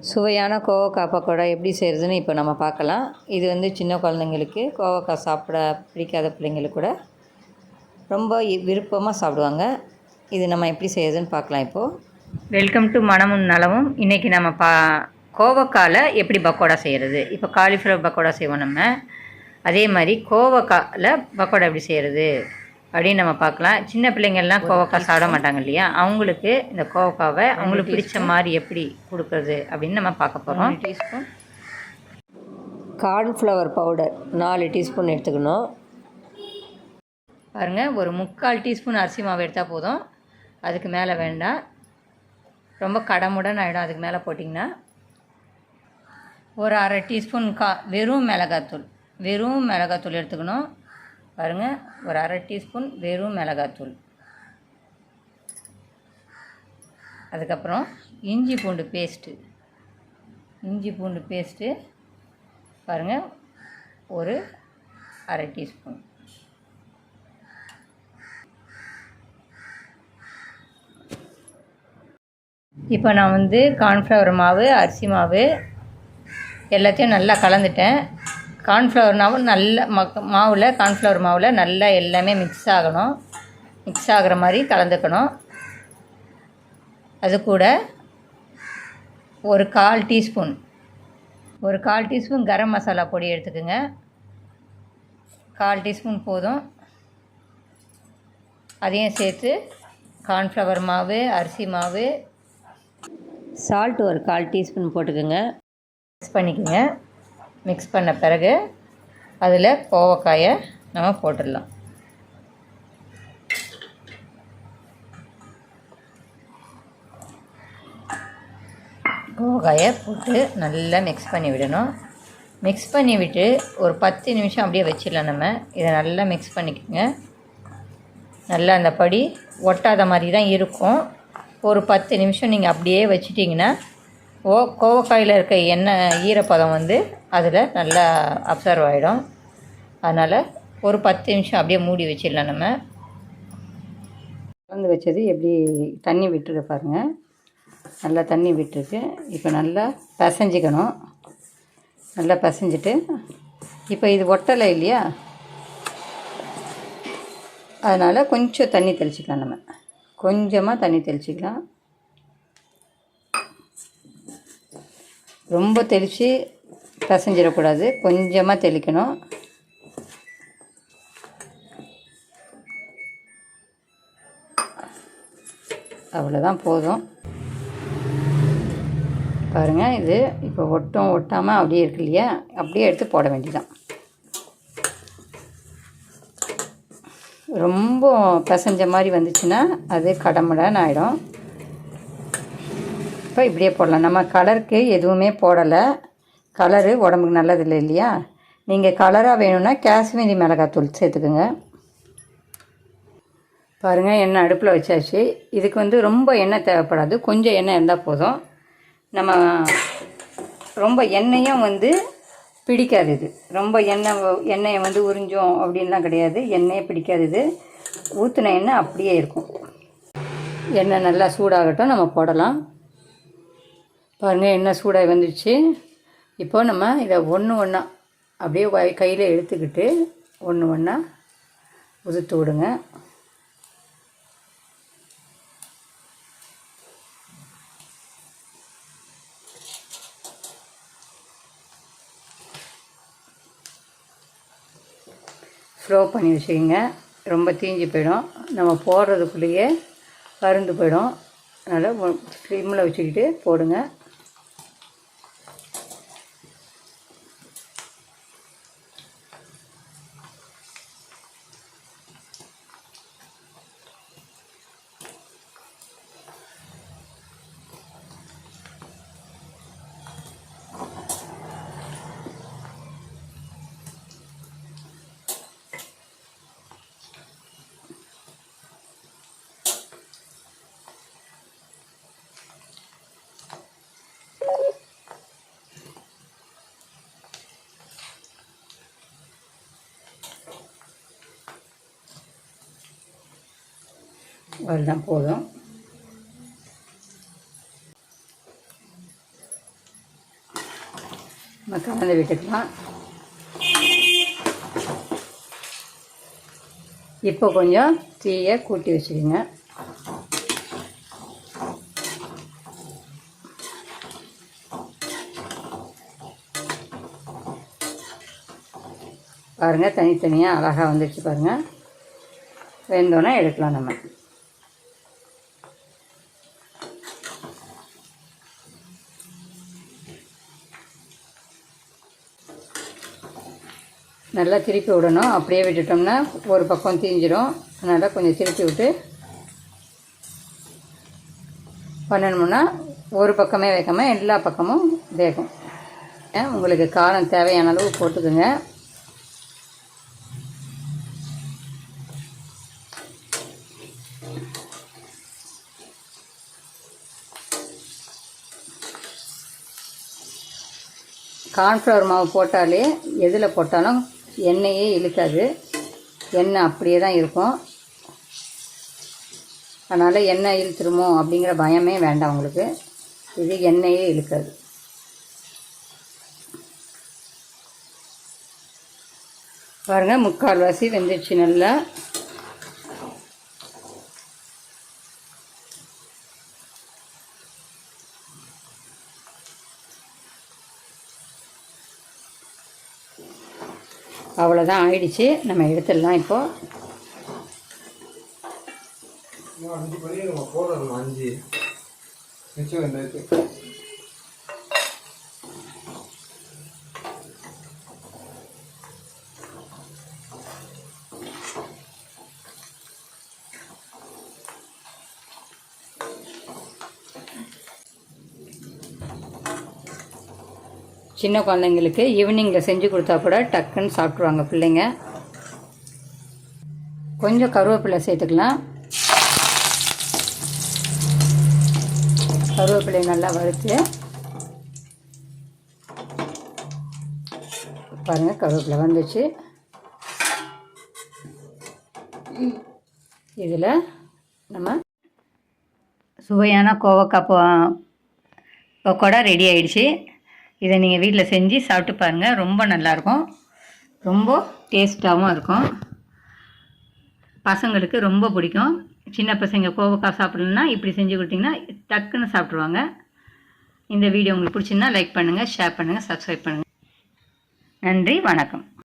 சுவையான கோவக்காய் பக்கோடா எப்படி செய்கிறதுன்னு இப்போ நம்ம பார்க்கலாம். இது வந்து சின்ன குழந்தைங்களுக்கு, கோவக்காய் சாப்பிட பிடிக்காத பிள்ளைங்களுக்கு கூட ரொம்ப விருப்பமாக சாப்பிடுவாங்க. இது நம்ம எப்படி செய்கிறதுன்னு பார்க்கலாம் இப்போது. வெல்கம் டு மனமும் நலமும். இன்றைக்கி நம்ம கோவக்காயில் எப்படி பக்கோடா செய்கிறது. இப்போ காலிஃப்ளவர் பக்கோடா செய்வோம் நம்ம. அதே மாதிரி கோவக்காயில் பக்கோடா எப்படி செய்கிறது அப்படின்னு நம்ம பார்க்கலாம். சின்ன பிள்ளைங்கள்லாம் கோவக்காய் சாப்பிட மாட்டாங்க இல்லையா, அவங்களுக்கு இந்த கோவக்காவை அவங்களுக்கு பிடிச்ச மாதிரி எப்படி கொடுக்குறது அப்படின்னு நம்ம பார்க்க போகிறோம். 1 டீஸ்பூன் கார்ன்ஃப்ளவர் பவுடர் 4 டீஸ்பூன் எடுத்துக்கணும். பாருங்கள், ஒரு 3/4 டீஸ்பூன் அரிசி மாவு எடுத்தால் போதும், அதுக்கு மேலே வேண்டாம். ரொம்ப கடமுடன் ஆகிடும் அதுக்கு மேலே போட்டிங்கன்னா. ஒரு 1/2 டீஸ்பூன் வெறும் மிளகாத்தூள் எடுத்துக்கணும். பாருங்கள், ஒரு 1/2 டீஸ்பூன் வெறும் மிளகாத்தூள். அதுக்கப்புறம் இஞ்சி பூண்டு பேஸ்ட்டு பாருங்கள், ஒரு 1/2 டீஸ்பூன். இப்போ நான் வந்து கார்ன்ஃப்ளவர் மாவு, அரிசி மாவு எல்லாத்தையும் நல்லா கலந்துட்டேன். கார்ன்ஃப்ளவர் மாவில் நல்லா எல்லாமே மிக்ஸ் ஆகிற மாதிரி கலந்துக்கணும். அது கூட ஒரு 1/4 டீஸ்பூன் கரம் மசாலா பொடி எடுத்துக்கோங்க. 1/4 டீஸ்பூன் போதும். அதையும் சேர்த்து கார்ன்ஃப்ளவர் மாவு, அரிசி மாவு, சால்ட் ஒரு 1/4 டீஸ்பூன் போட்டுக்கோங்க. மிக்ஸ் பண்ணிக்கோங்க. மிக்ஸ் பண்ண பிறகு அதில் கோவக்காயை நம்ம போட்டுடலாம். கோவக்காயை போட்டு நல்லா மிக்ஸ் பண்ணி விடணும். மிக்ஸ் பண்ணி விட்டு ஒரு 10 நிமிஷம் அப்படியே வச்சிடலாம். நம்ம இதை நல்லா மிக்ஸ் பண்ணிக்கோங்க. நல்லா அந்த படி ஒட்டாத மாதிரி தான் இருக்கும். ஒரு 10 நிமிஷம் நீங்கள் அப்படியே வச்சிட்டிங்கன்னா கோவக்காயில் இருக்க எண்ணெய் ஈரப்பதம் வந்து அதில் நல்லா அப்சர்வ் ஆகிடும். அதனால் ஒரு 10 நிமிஷம் அப்படியே மூடி வச்சிடலாம். நம்ம கலந்து வச்சது எப்படி தண்ணி விட்டுருக்க பாருங்கள், நல்லா தண்ணி விட்டுருக்கு. இப்போ நல்லா பிசைஞ்சிக்கணும். நல்லா பிசைஞ்சிட்டு இப்போ இது ஒட்டலை இல்லையா, அதனால் கொஞ்சம் தண்ணி தெளிச்சிக்கலாம். நம்ம கொஞ்சமாக தண்ணி தெளிச்சிக்கலாம். ரொம்ப தெளித்து பிசைஞ்சிடக்கூடாது, கொஞ்சமாக தெளிக்கணும். அவ்வளோதான், போதும். பாருங்கள், இது இப்போ ஒட்டாமல் அப்படியே இருக்கு இல்லையா, அப்படியே எடுத்து போட வேண்டியதான். ரொம்ப பிசைஞ்ச மாதிரி வந்துச்சுன்னா அது கடமுடன் ஆகிடும். இப்போ இப்படியே போடலாம். நம்ம கலருக்கு எதுவுமே போடலை. கலரு உடம்புக்கு நல்லதில்லை இல்லையா. நீங்கள் கலராக வேணும்னா காஷ்மீரி மிளகாத்தூள் சேர்த்துக்குங்க. பாருங்கள், எண்ணெய் அடுப்பில் வச்சாச்சு. இதுக்கு வந்து ரொம்ப எண்ணெய் தேவைப்படாது, கொஞ்சம் எண்ணெய் இருந்தால் போதும். நம்ம ரொம்ப எண்ணெயும் வந்து பிடிக்காது. இது ரொம்ப எண்ணெயை வந்து உறிஞ்சோம் அப்படின்லாம் கிடையாது. எண்ணெயே பிடிக்காது. இது ஊற்றின எண்ணெய் அப்படியே இருக்கும். எண்ணெய் நல்லா சூடாகட்டும், நம்ம போடலாம். பாருங்கள், எண்ணெய் சூடாகி வந்துடுச்சு. இப்போ நம்ம இதை ஒன்றா அப்படியே கையில் எடுத்துக்கிட்டு ஒன்றா உதுத்து விடுங்க. ஸ்லோ பண்ணி வச்சுக்கோங்க, ரொம்ப தீஞ்சு போயிடும். நம்ம போடுறதுக்குள்ளேயே கருந்து போயிடும். அதனால் ஸ்லிம்மில் வச்சுக்கிட்டு போடுங்க. அவ்வளோதான், போதும். நம்ம கலந்து விட்டுக்கலாம். இப்போ கொஞ்சம் தீயை கூட்டி வச்சுக்கோங்க. பாருங்கள், தனித்தனியாக அழகாக வந்துடுச்சு பாருங்கள். வெந்தோன்னா எடுக்கலாம் நம்ம. நல்லா திருப்பி விடணும். அப்படியே விட்டுட்டோம்னா ஒரு பக்கம் தீஞ்சிடும். அதனால் கொஞ்சம் திருப்பி விட்டு பண்ணணும்னா ஒரு பக்கமே வைக்காமல் எல்லா பக்கமும் வேகும். உங்களுக்கு காரம் தேவையான அளவு போட்டுக்குங்க. கார்ன்ஃப்ளவர் மாவு போட்டாலே எதில் போட்டாலும் எண்ணெயே இழுக்காது. எண்ணெய் அப்படியே தான் இருக்கும். அதனால் எண்ணெய் இழுத்துருமோ அப்படிங்கிற பயமே வேண்டாம் உங்களுக்கு. இது எண்ணெயே இழுக்காது. பாருங்கள், முக்கால்வாசி வெந்துடுச்சு நல்லா. அவ்வளோதான், ஆயிடுச்சு. நம்ம எடுத்துடலாம். இப்போது சின்ன குழந்தைங்களுக்கு ஈவினிங்கில் செஞ்சு கொடுத்தா கூட டக்குன்னு சாப்பிட்ருவாங்க பிள்ளைங்க. கொஞ்சம் கருவேப்பிலை சேர்த்துக்கலாம். கருவேப்பிலை நல்லா வறுத்து பாருங்கள், கருவேப்பிலை வந்துச்சு. இதில் நம்ம சுவையான கோவக்காய் பக்கோடா ரெடி ஆயிடுச்சு. இதை நீங்கள் வீட்டில் செஞ்சு சாப்பிட்டு பாருங்கள். ரொம்ப நல்லாயிருக்கும், ரொம்ப டேஸ்ட்டாகவும் இருக்கும். பசங்களுக்கு ரொம்ப பிடிக்கும். சின்ன பசங்க கோவக்காய் சாப்பிடணுன்னா இப்படி செஞ்சு கொடுத்தீங்கன்னா டக்குன்னு சாப்பிட்ருவாங்க. இந்த வீடியோ உங்களுக்கு பிடிச்சிருந்தா லைக் பண்ணுங்கள், ஷேர் பண்ணுங்கள், சப்ஸ்கிரைப் பண்ணுங்கள். நன்றி, வணக்கம்.